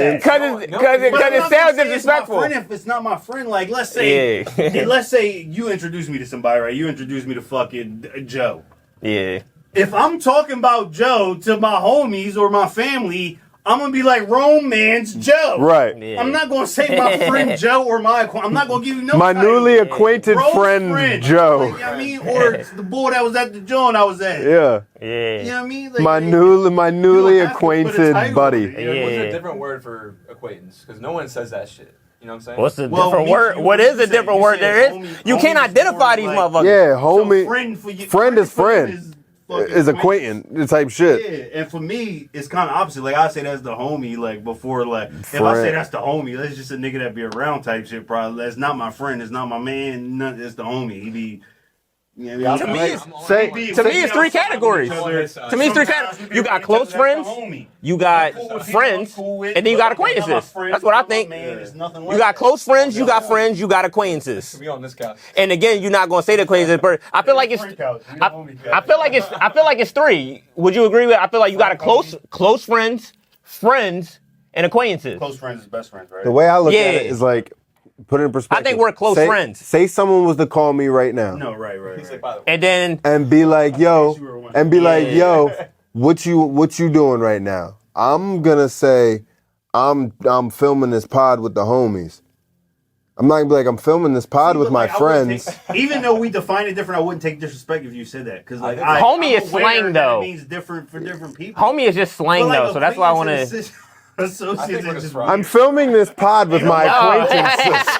Because it sounds disrespectful. If it's not my friend, like let's say let's say you introduce me to somebody, right? You introduce me to fucking Joe. Yeah. If I'm talking about Joe to my homies or my family, I'm gonna be like romance Joe. Right. Yeah. I'm not gonna say my friend Joe or I'm not gonna give you no My title. newly acquainted Bro friend, Joe. Like, you know what I mean? Or it's the boy that was at the joint I was at. Yeah. Yeah. You know what I mean? Like, My you newly don't have to put a acquainted title buddy. on it, you know? What's Yeah. a different word for acquaintance? Because no one says that shit. You know what I'm saying? What's the Well, different me- word? you- What you is the said- different you word said there is? homie- You can't homie's identify more these like- motherfuckers. Yeah, So homie. friend is friend. Is acquaintance type shit. Yeah, and for me, it's kind of opposite. Like I say, that's the homie. Like before, like if I Friend. say that's the homie, that's just a nigga that be around type shit. Probably that's not my friend. It's not my man. It's the homie. He be. You know what I To mean? me, it's- Say- To me, it's three categories. To me, it's three categories. You got close friends, you got friends, and then you got acquaintances. That's what I think. You got close friends, you got friends, you got acquaintances. We on this couch. And again, you're not gonna say the acquaintances, but I feel like it's. I feel like it's three. Would you agree with? I feel like you got a close friends, and acquaintances. Close friends is best friends, right? The way I look at Yeah. it is like, put it in perspective. I think we're close friends. Say someone was to call me right now No, right. He's like, by the way. And then and be like, yo, what you doing right now? I'm gonna say, I'm filming this pod with the homies. I'm not gonna be like, I'm filming this pod with my Like, I wouldn't friends. even though we define it different, I wouldn't take disrespect if you said that. Because like, Homie I'm is aware slang, that though. It means different for different people. homie is just slang But, like, though, so that's why I want to. acquaintances and associates I think we're is just just weird. I'm filming this pod with my No. acquaintances.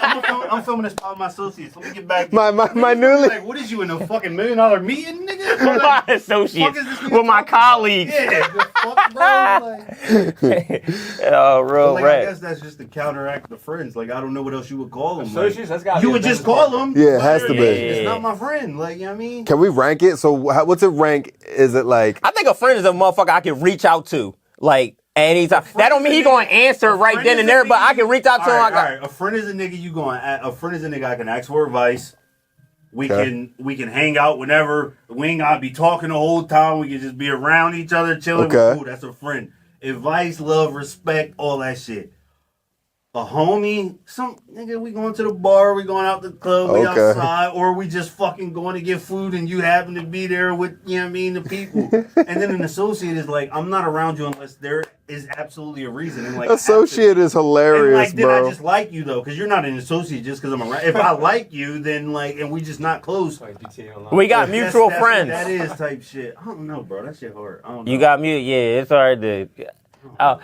I'm filming this pod with my associates. Let me get back. My newly. Like, what is you in a fucking $1 million meeting, nigga? My Like, associates, fuck is this nigga with my talking about? colleagues. Yeah, the fuck, bro. Like, Oh, real like, I rap. guess that's just to counteract the friends. Like, I don't know what else you would call them. Associates, that's Like, gotta you be would a just business call partner. them. Yeah, it has to be. It's not my friend. Like, you know what I mean? Can we rank it? So what's it rank? Is it like I think a friend is a motherfucker I can reach out to, like anytime. That don't mean he gonna answer right then and there, but I can reach out to him. All right. A friend is a nigga you going. A friend is a nigga I can ask for advice. We Okay. can hang out whenever. We ain't gotta be talking the whole time. We can just be around each other, chilling. Okay. Cool. That's a friend. Advice, love, respect, all that shit. A homie, some nigga, we going to the bar, we going out the club, we Okay. outside, or we just fucking going to get food and you happen to be there with, you know what I mean, the people. And then an associate is like, I'm not around you unless there is absolutely a reason. And like associate is and hilarious, like, then bro. I just like you though, because you're not an associate just because I'm around. If I like you, then like, and we just not close. Like GTA Online. We got That's- mutual that's friends. What that is type shit. I don't know, bro. That shit hard. I don't know. You got mute. Yeah, it's hard to.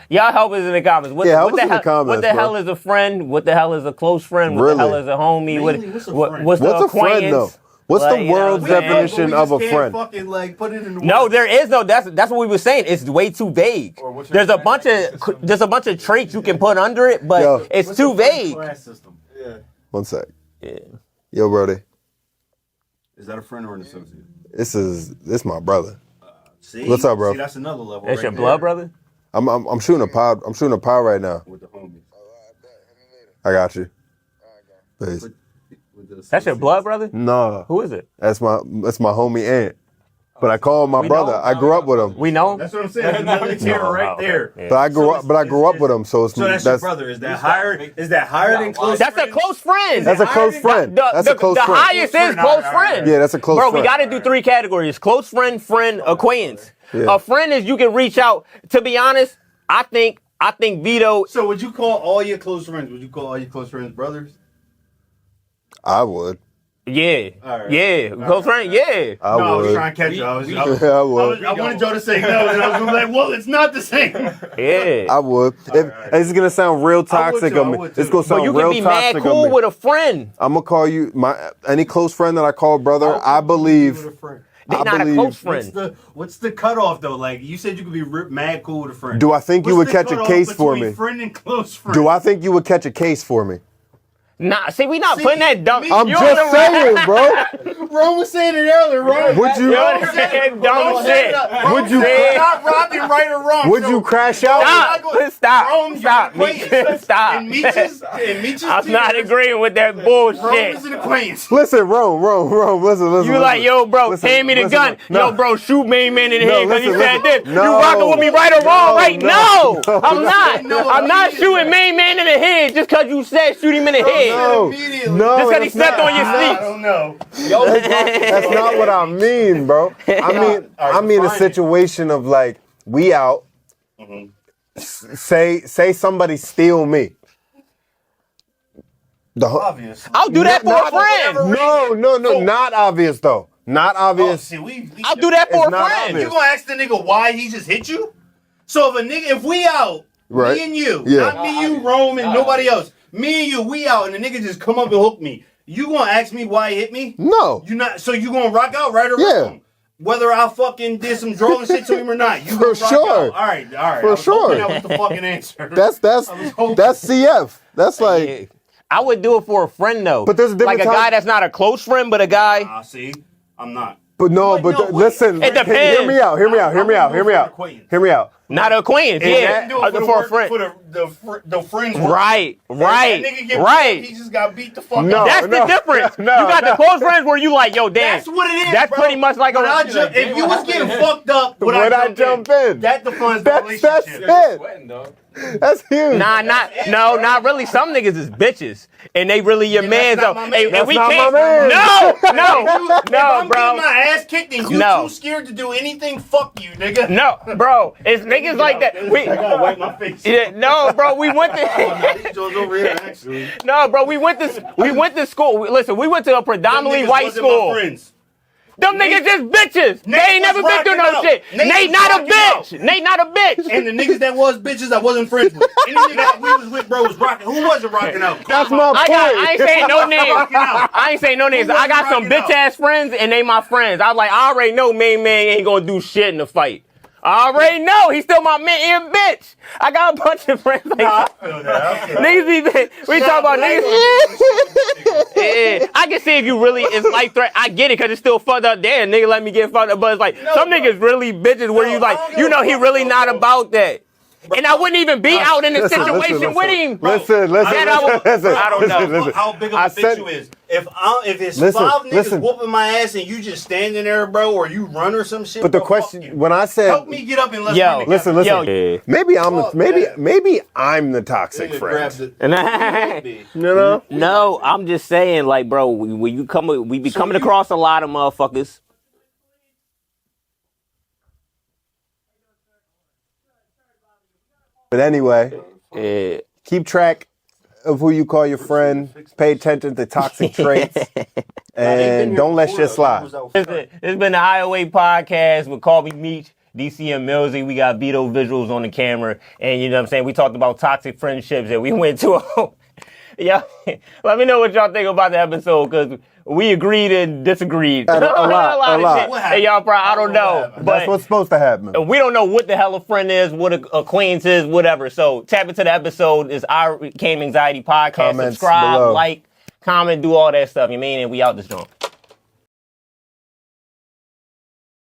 Y'all help us in the comments. What, Yeah, help what us in the the comments, What the bro. hell is a friend? What the hell is a close friend? What Really? the hell is a homie? Mainly, what's a friend? What's the What's a friend, acquaintance? though? What's the Like, you know world's what I'm saying? definition But we of a just can't friend? Fucking like put it in the No, words. there is no. That's what we were saying. It's way too vague. Or what's your There's a friend bunch ranking of system? there's a bunch of traits you can put under it, but Yo. it's What's too the friend vague. class system? Yeah. One sec. Yeah. Yo, Brody. Is that a friend or an associate? This my brother. See? What's up, bro? See, that's another level. That's right your there. blood brother. I'm shooting a pod. I'm shooting a pod right now. With the homies. I got you. Peace. That's your blood brother? No, Who is it? that's my homie Ant. But I call him my We brother. know. I grew up with him. We know him? That's what I'm saying. There's another tier right there. Yeah. But I grew So up. But I grew up with him. So it's So that's your brother. Is that higher? Is that higher than close? That's a friends? close friend. That's a close friend. That's a close the friend. highest is close friend. Yeah, that's a close Bro, friend. we got to do 3 categories: close friend, friend, acquaintance. Yeah. A friend is you can reach out. To be honest, I think Vito. So would you call all your close friends? Would you call all your close friends brothers? I would. Yeah, All right. yeah, All cose right. friend, yeah. I No, I was would. trying to catch you. I would. I wanted Joe to say no, and I was gonna be like, well, it's not the same. Yeah. I would. This is gonna sound real toxic too, on I me. would It's too. gonna But sound you real can be mad toxic cool on me. with a friend. I'm gonna call you any close friend that I call brother. I believe. They're not a close friend. What's the cutoff though? Like you said, you could be mad cool with a friend. Do I think you What's would the catch a cutoff case for between me? Friend and close friend. Do I think you would catch a case for me? Nah, see, we not See, putting that dumb. me- I'm you just on the saying, right- bro. Ron was saying it earlier, right? Would you? You're on that dumb shit. Would you? Not rocking right or wrong. Would so- you crash out? Stop. Rome, Stop. you're an acquaintance. Stop. And Meech's I'm not tears, agreeing with that Rome bullshit. is an acquaintance. Listen, Rome. Listen. You like, yo, bro, Listen, hand me the listen, gun. no. Yo, bro, shoot main man in the No, head because he listen, said listen. this. No. You rocking with me right or wrong, right? No. No, I'm not. No, I'm not immediately. shooting main man in the head just because you said shoot him in the head. No. Immediately. No, Just 'cause he that's stepped not- on your I seat. don't know. That's not what I mean, bro. I mean a situation of like we out. Say somebody steal me. Obvious. I'll do that for a friend. No, not obvious though. Not Oh, obvious. see, I'll do that for It's a not friend. obvious. You gonna ask the nigga why he just hit you? So if we out, Right. me and you, Yeah. not me, you, Rome, and nobody else. Me and you, we out, and the nigga just come up and hook me. You gonna ask me why he hit me? No. You not? So you gonna rock out, right or Yeah. wrong? Whether I fucking did some drawing shit to him or not, you For gonna rock sure. out. All right. For I was sure. hoping that was the fucking answer. That's hoping. CF. That's like I would do it for a friend though. But there's a different like a type- guy that's not a close friend, but a guy. See, I'm not. but no, Wait, but no, wait. listen, It depends. hear me out. I wouldn't do it for acquaintance. Hear me out. Not an acquaintance, I yeah. didn't do it For a work- friend. For the friends. work. Right, That right, nigga get right. beat, he just got beat the fuck No. up. That's the difference. no, you got the close friends where you like, yo, damn. That's what it is. That's bro. pretty much like When a. I jump, if you was getting fucked up, When I jump in. that defines the That's relationship. it. Sweating, dog. That's huge. Not really. Some niggas is bitches, and they really your mans not up. my man. And That's we not can't. my man. If I'm No, getting bro. my ass kicked and you No. too scared to do anything, fuck you, nigga. No, bro. It's niggas like that. I gotta wipe my face. Yeah, no, bro. We went to. These Joe's over here, actually. No, bro. We went to school. Listen, we went to a predominantly Them niggas white wasn't my school. friends. Them niggas just bitches. They Nate ain't never was been through no rocking shit. out. Nate Nate was not a rocking out. bitch. Nate not a bitch. And the niggas that was bitches, I wasn't friends with. Any nigga that we was with, bro, was rocking. Who wasn't rocking out? That's Come my on. I ain't saying no names. Rocking out. I ain't saying no names. Who I got wasn't some rocking bitch ass friends and they my friends. I was like, I already know main man ain't gonna do shit in the fight. I already know he's still my man. He a bitch. I got a bunch of friends like Nah, that. I feel that. Okay. Niggas be we talk about niggas. Yeah, I can see if you really is life threat. I get it because it's still fucked up there. Nigga let me get fucked up, but it's like some niggas really bitches where No, you I like don't give you a know he fuck, really bro, not bro. about that. And I wouldn't even be out in the situation with him. Listen. That I would- I don't know. Listen. How big of I a said- bitch you is. If it's Listen, 5 niggas listen. whooping my ass and you just standing there, bro, or you run or some shit. But the bro, question fuck you. when I said Help me get up and let's Yo, win listen, together. Yo, maybe I'm Fuck that. maybe I'm the toxic Nigga friend. grabs it. You know? No, I'm just saying, like, bro, when you come, we be coming across a lot of motherfuckers. But anyway, Yeah. keep track of who you call your friend. Pay attention to toxic traits, and don't let shit slide. It's been the IOA podcast with Colby Meach, DCM Millsy. We got Vito visuals on the camera, and you know what I'm saying. We talked about toxic friendships, and we went to a. Yeah, let me know what y'all think about the episode because we agreed and disagreed. A lot. of shit. What happened? And y'all probably, I don't What know, happened? That's but what's supposed to happen. we don't know what the hell a friend is, what an acquaintance is, whatever. So tap into the episode. It's iOvercameAnxiety podcast. Comments Subscribe, below. like, comment, do all that stuff. You mean? And we out this joint.